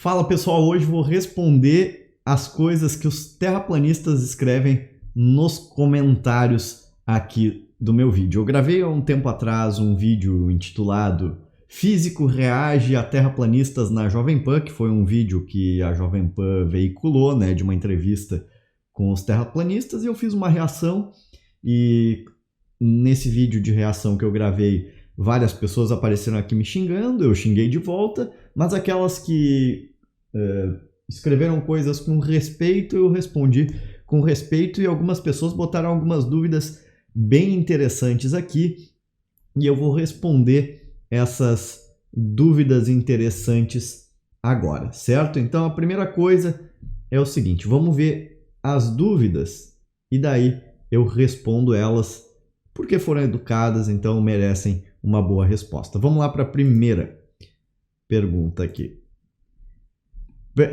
Fala pessoal, hoje vou responder as coisas que os terraplanistas escrevem nos comentários aqui do meu vídeo. Eu gravei há um tempo atrás um vídeo intitulado Físico reage a terraplanistas na Jovem Pan, que foi um vídeo que a Jovem Pan veiculou, né, de uma entrevista com os terraplanistas, e eu fiz uma reação, e nesse vídeo de reação que eu gravei, várias pessoas apareceram aqui me xingando, eu xinguei de volta, mas aquelas que escreveram coisas com respeito, eu respondi com respeito, e algumas pessoas botaram algumas dúvidas bem interessantes aqui, e eu vou responder essas dúvidas interessantes agora, certo? Então a primeira coisa é o seguinte, vamos ver as dúvidas, e daí eu respondo elas, porque foram educadas, então merecem uma boa resposta. Vamos lá para a primeira pergunta aqui.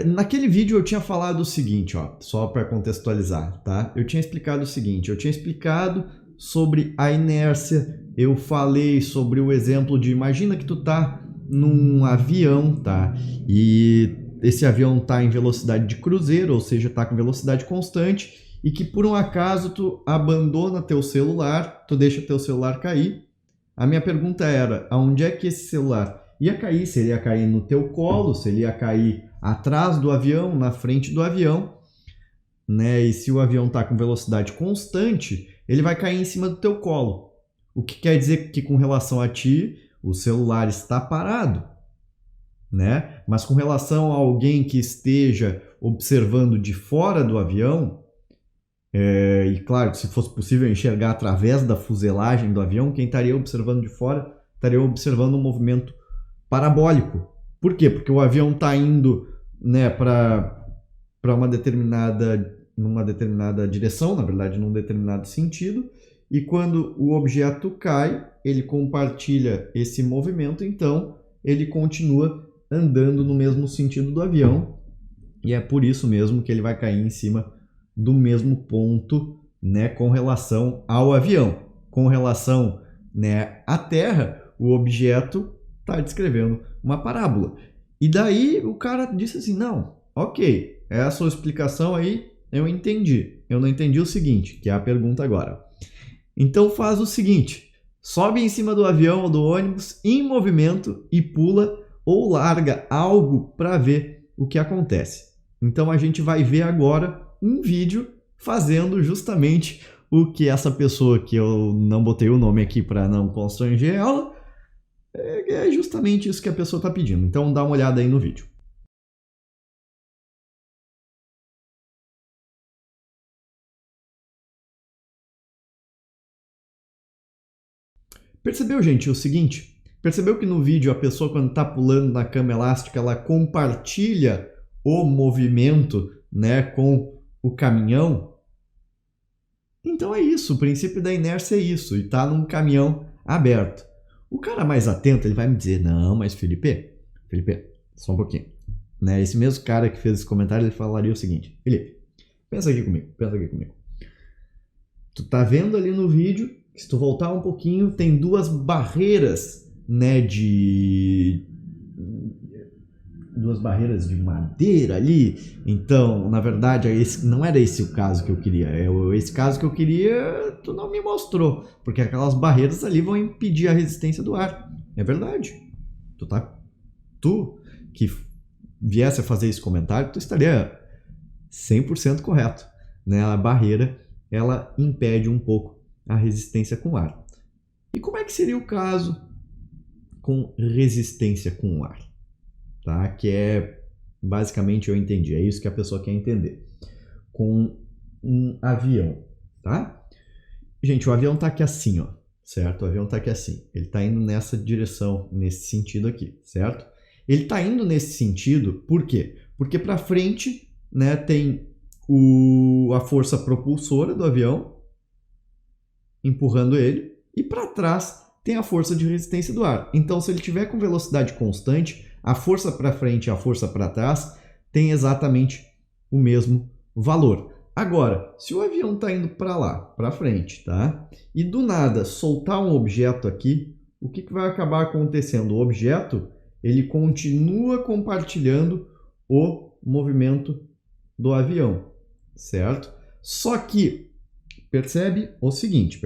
Naquele vídeo eu tinha falado o seguinte, ó, só para contextualizar, tá? Eu tinha explicado o seguinte, eu tinha explicado sobre a inércia, eu falei sobre o exemplo de, imagina que tu tá num avião, tá? E esse avião tá em velocidade de cruzeiro, ou seja, tá com velocidade constante, e que por um acaso tu abandona teu celular, tu deixa teu celular cair. A minha pergunta era, aonde é que esse celular ia cair? Se ele ia cair no teu colo, se ele ia cair atrás do avião, na frente do avião, né? E se o avião está com velocidade constante, ele vai cair em cima do teu colo. O que quer dizer que com relação a ti, o celular está parado, né? Mas com relação a alguém que esteja observando de fora do avião, e claro, se fosse possível enxergar através da fuselagem do avião, quem estaria observando de fora estaria observando um movimento parabólico. Por quê? Porque o avião está indo, né, para numa determinada direção, na verdade, num determinado sentido, e quando o objeto cai, ele compartilha esse movimento, então ele continua andando no mesmo sentido do avião, e é por isso mesmo que ele vai cair em cima do mesmo ponto, né, com relação ao avião. Com relação, né, à Terra, o objeto está descrevendo uma parábola. E daí o cara disse assim, não, ok, essa sua explicação aí eu entendi. Eu não entendi o seguinte, que é a pergunta agora. Então faz o seguinte, sobe em cima do avião ou do ônibus em movimento e pula ou larga algo para ver o que acontece. Então a gente vai ver agora um vídeo fazendo justamente o que essa pessoa, que eu não botei o nome aqui para não constranger ela, é justamente isso que a pessoa está pedindo. Então dá uma olhada aí no vídeo. Percebeu, gente, o seguinte? Percebeu que no vídeo a pessoa, quando está pulando na cama elástica, ela compartilha o movimento, né, com o caminhão? Então é isso, o princípio da inércia é isso, e está num caminhão aberto. O cara mais atento, ele vai me dizer, não, mas Felipe, só um pouquinho. Né? Esse mesmo cara que fez esse comentário, ele falaria o seguinte, Felipe, pensa aqui comigo. Tu tá vendo ali no vídeo, que se tu voltar um pouquinho, tem duas barreiras, né, duas barreiras de madeira ali. Então, na verdade, não era esse o caso que eu queria. Esse caso que eu queria, tu não me mostrou. Porque aquelas barreiras ali vão impedir a resistência do ar. É verdade. Tu que viesse a fazer esse comentário, tu estaria 100% correto. Né? A barreira, ela impede um pouco a resistência com o ar. E como é que seria o caso com resistência com o ar? Tá? Que é, basicamente, eu entendi, é isso que a pessoa quer entender. Com um avião, tá? Gente, o avião tá aqui assim, ó, certo? O avião tá aqui assim, ele tá indo nessa direção, nesse sentido aqui, certo? Ele tá indo nesse sentido, por quê? Porque para frente, né, tem a força propulsora do avião empurrando ele, e para trás tem a força de resistência do ar. Então, se ele tiver com velocidade constante, a força para frente e a força para trás tem exatamente o mesmo valor. Agora, se o avião está indo para lá, para frente, tá? E do nada soltar um objeto aqui, o que vai acabar acontecendo? O objeto, ele continua compartilhando o movimento do avião, certo? Só que percebe o seguinte,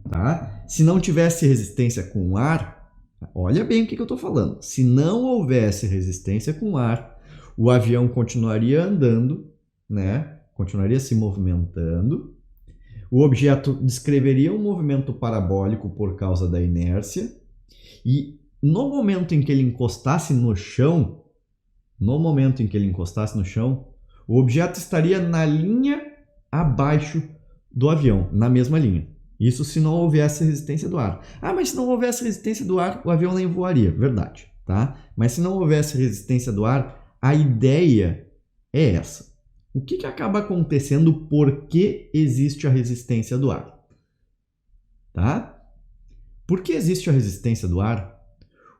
tá? Se não tivesse resistência com ar, olha bem o que eu estou falando. Se não houvesse resistência com ar, o avião continuaria andando, né? Continuaria se movimentando. O objeto descreveria um movimento parabólico por causa da inércia. E no momento em que ele encostasse no chão, o objeto estaria na linha abaixo do avião, na mesma linha. Isso se não houvesse resistência do ar. Ah, mas se não houvesse resistência do ar, o avião nem voaria. Verdade, tá? Mas se não houvesse resistência do ar, a ideia é essa. O que acaba acontecendo porque existe a resistência do ar? Tá? Por que existe a resistência do ar?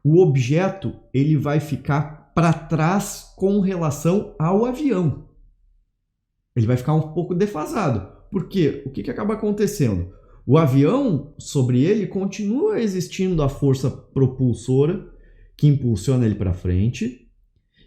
O objeto ele vai ficar para trás com relação ao avião. Ele vai ficar um pouco defasado. Por quê? O que acaba acontecendo? O avião, sobre ele, continua existindo a força propulsora que impulsiona ele para frente.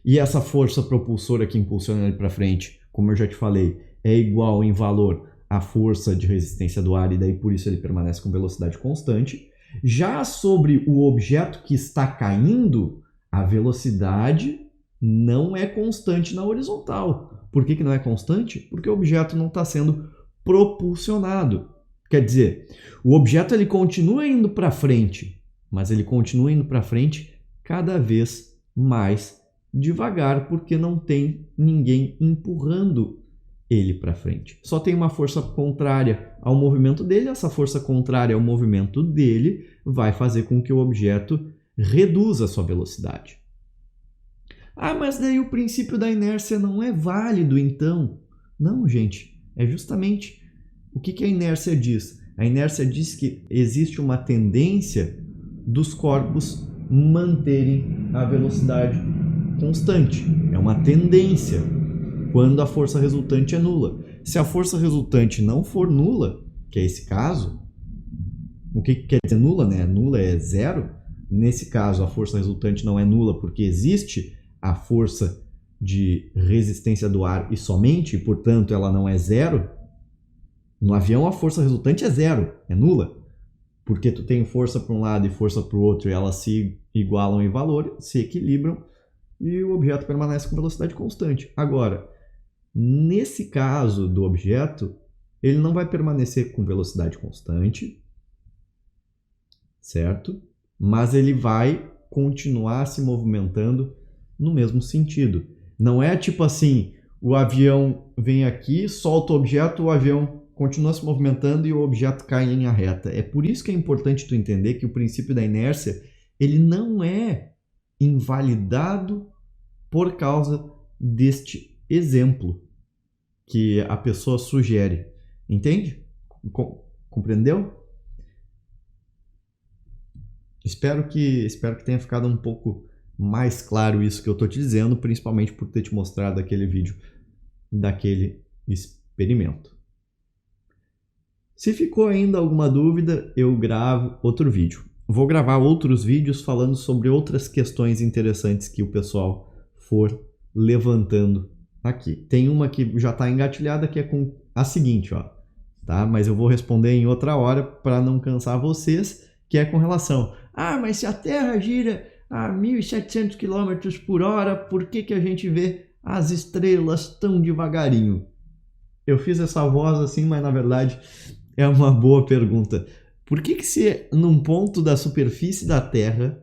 E essa força propulsora que impulsiona ele para frente, como eu já te falei, é igual em valor à força de resistência do ar, e daí por isso ele permanece com velocidade constante. Já sobre o objeto que está caindo, a velocidade não é constante na horizontal. Por que não é constante? Porque o objeto não está sendo propulsionado. Quer dizer, o objeto ele continua indo para frente, mas ele continua indo para frente cada vez mais devagar, porque não tem ninguém empurrando ele para frente. Só tem uma força contrária ao movimento dele, essa força contrária ao movimento dele vai fazer com que o objeto reduza a sua velocidade. Ah, mas daí o princípio da inércia não é válido então? Não, gente, é justamente o que a inércia diz. A inércia diz que existe uma tendência dos corpos manterem a velocidade constante. É uma tendência quando a força resultante é nula. Se a força resultante não for nula, que é esse caso, o que quer dizer nula, né? Nula é zero. Nesse caso, a força resultante não é nula porque existe a força de resistência do ar e somente, e, portanto, ela não é zero. No avião, a força resultante é zero, é nula. Porque tu tem força para um lado e força para o outro e elas se igualam em valor, se equilibram e o objeto permanece com velocidade constante. Agora, nesse caso do objeto, ele não vai permanecer com velocidade constante, certo? Mas ele vai continuar se movimentando no mesmo sentido. Não é tipo assim, o avião vem aqui, solta o objeto, o avião continua se movimentando e o objeto cai em linha reta. É por isso que é importante tu entender que o princípio da inércia ele não é invalidado por causa deste exemplo que a pessoa sugere. Entende? Compreendeu? Espero que tenha ficado um pouco mais claro isso que eu estou te dizendo, principalmente por ter te mostrado aquele vídeo daquele experimento. Se ficou ainda alguma dúvida, eu gravo outro vídeo. Vou gravar outros vídeos falando sobre outras questões interessantes que o pessoal for levantando aqui. Tem uma que já está engatilhada, que é com a seguinte, ó, tá? Mas eu vou responder em outra hora para não cansar vocês, que é com relação... Ah, mas se a Terra gira a 1.700 km por hora, por que a gente vê as estrelas tão devagarinho? Eu fiz essa voz assim, mas na verdade é uma boa pergunta. Por que se num ponto da superfície da Terra,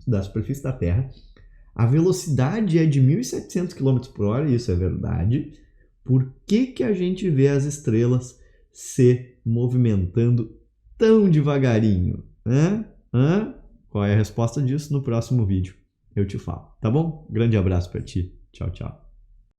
da superfície da Terra, a velocidade é de 1.700 km por hora, isso é verdade, por que a gente vê as estrelas se movimentando tão devagarinho? Qual é a resposta disso? No próximo vídeo eu te falo, tá bom? Grande abraço para ti. Tchau, tchau.